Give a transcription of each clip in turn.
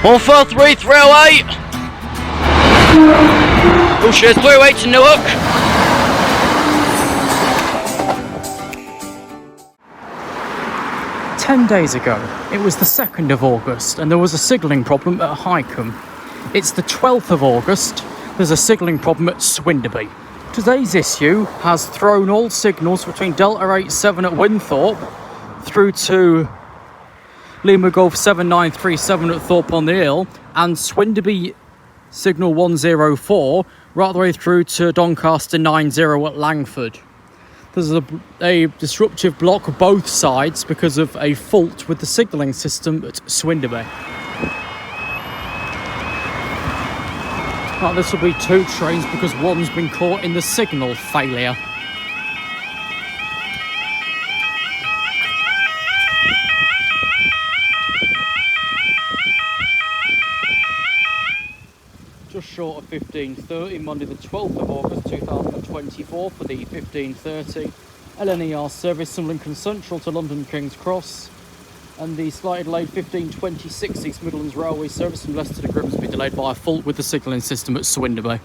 143 308. Bullshit 308 to Newark. "10 days ago, it was the 2nd of August and there was a signalling problem at Highcombe. It's the 12th of August, there's a signalling problem at Swinderby. Today's issue has thrown all signals between Delta 87 at Winthorpe through to Lima Golf 7937 at Thorpe on the Hill and Swinderby signal 104 right the way through to Doncaster 90 at Langford. There's a disruptive block both sides because of a fault with the signalling system at Swinderby. Right, this will be 2 trains because one's been caught in the signal failure. Just short of 15:30, Monday the 12th of August 2024 for the 15:30 LNER service from Lincoln Central to London King's Cross, and the slightly delayed 15:26 East Midlands Railway service from Leicester to Grimsby delayed by a fault with the signalling system at Swinderby.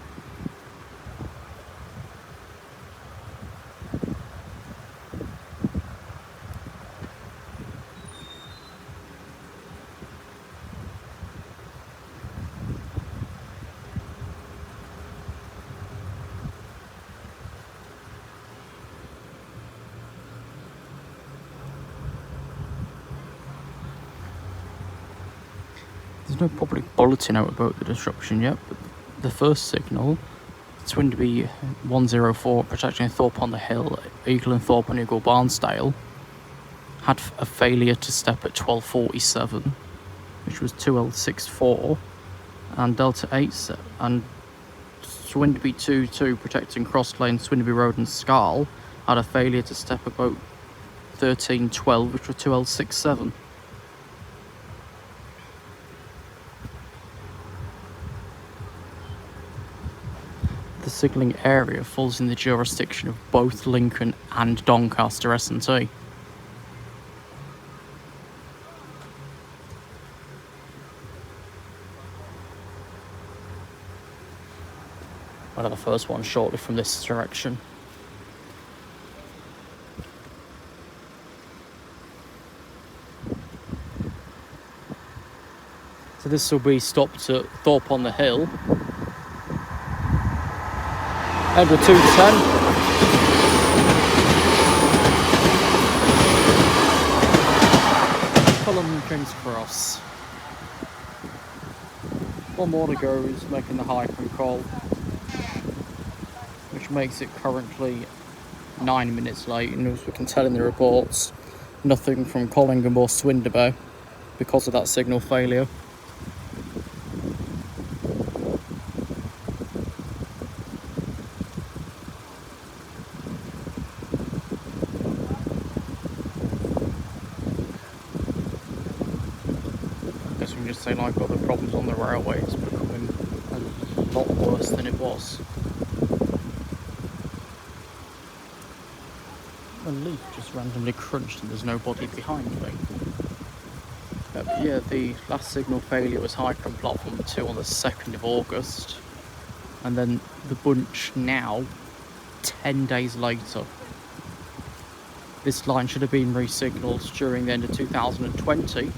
There's no public bulletin out about the disruption yet, but the first signal, Swinderby 104 protecting Thorpe on the Hill, Eagle and Thorpe and Eagle Barnsdale, had a failure to step at 12:47, which was 2L64, and Delta 8 and Swinderby 22 protecting Cross Lane, Swinderby Road and Scarl had a failure to step about 13:12, which was 2L67. The signalling area falls in the jurisdiction of both Lincoln and Doncaster S&T. One of the first ones shortly from this direction. So this will be stopped at Thorpe on the Hill. Edward 210. Fulham King's Cross. One more to go is making the Highcombe call, which makes it currently 9 minutes late, and as we can tell in the reports, nothing from Collingham or Swinderby because of that signal failure. Just say, like other problems on the railway, it's becoming a lot worse than it was. A leaf just randomly crunched and there's nobody behind me. Yeah, the last signal failure was Highcombe platform 2 on the 2nd of August, and then the bunch now 10 days later. This line should have been re-signalled during the end of 2020,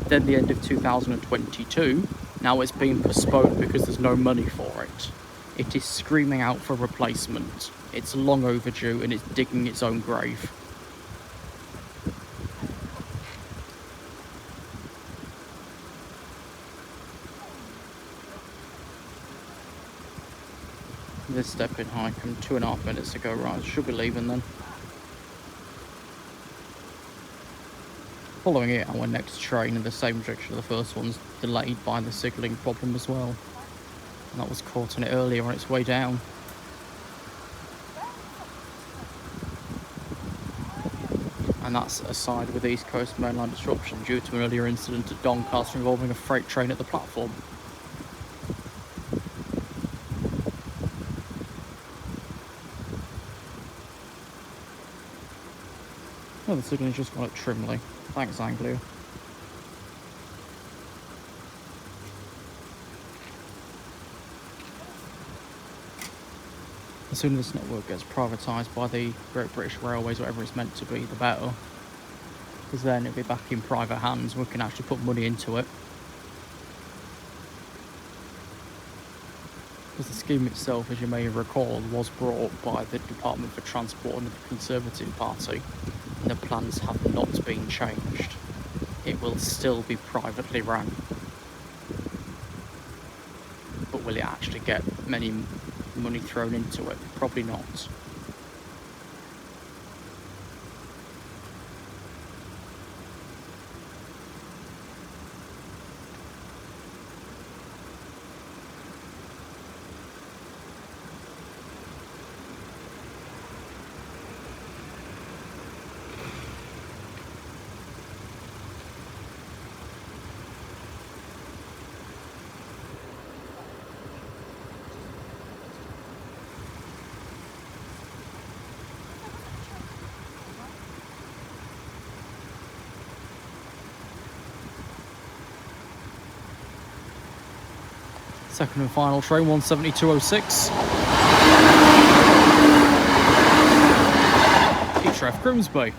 then the end of 2022. Now it's been postponed because there's no money for it. It is screaming out for replacement. It's long overdue and it's digging its own grave. This step in Highcombe 2.5 minutes ago, right, should be leaving then. Following it, our next train in the same direction of the first one's delayed by the signalling problem as well. And that was caught in it earlier on its way down. And that's aside with East Coast mainline disruption due to an earlier incident at Doncaster involving a freight train at the platform. Oh, the signal's just gone up trimly. Thanks, Anglia. The sooner this network gets privatised by the Great British Railways, whatever it's meant to be, the better. Because then it'll be back in private hands, we can actually put money into it. Because the scheme itself, as you may recall, was brought by the Department for Transport and the Conservative Party, and the plans have not been changed. It will still be privately run. But will it actually get many money thrown into it? Probably not. Second and final train, 17206. Utrecht Grimsby. I'll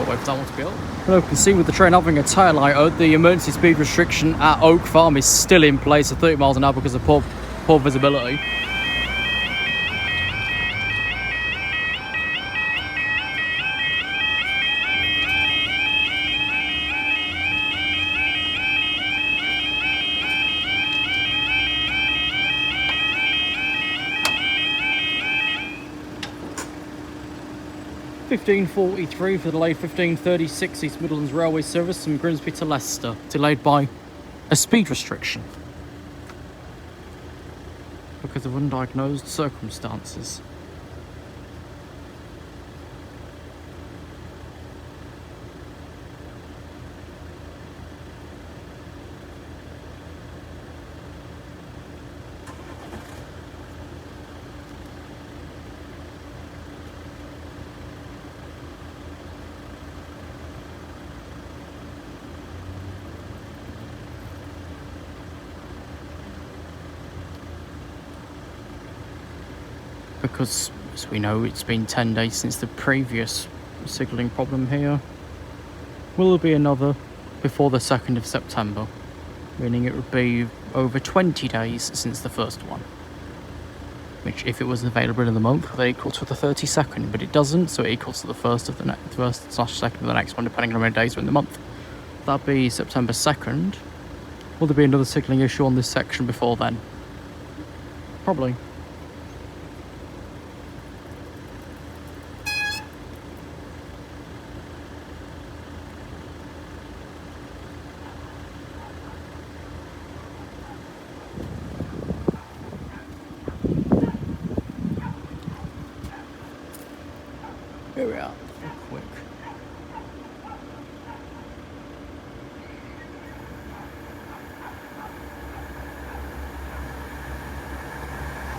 wait for that one to be up. Well, you can see with the train having a tail light out, the emergency speed restriction at Oak Farm is still in place at 30 miles an hour because of poor visibility. $15.43 for the delayed 15:36 East Midlands Railway service from Grimsby to Leicester, delayed by a speed restriction because of undiagnosed circumstances. Because, as we know, it's been 10 days since the previous signalling problem here. Will there be another before the 2nd of September? Meaning it would be over 20 days since the first one. Which, if it was available in the month, would equal to the 32nd, but it doesn't, so it equals to the first / 2nd of the next one, depending on how many days are in the month. That'd be September 2nd. Will there be another signalling issue on this section before then? Probably. Here we are, quick.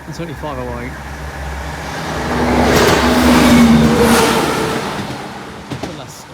It's only 5:08. For Leicester.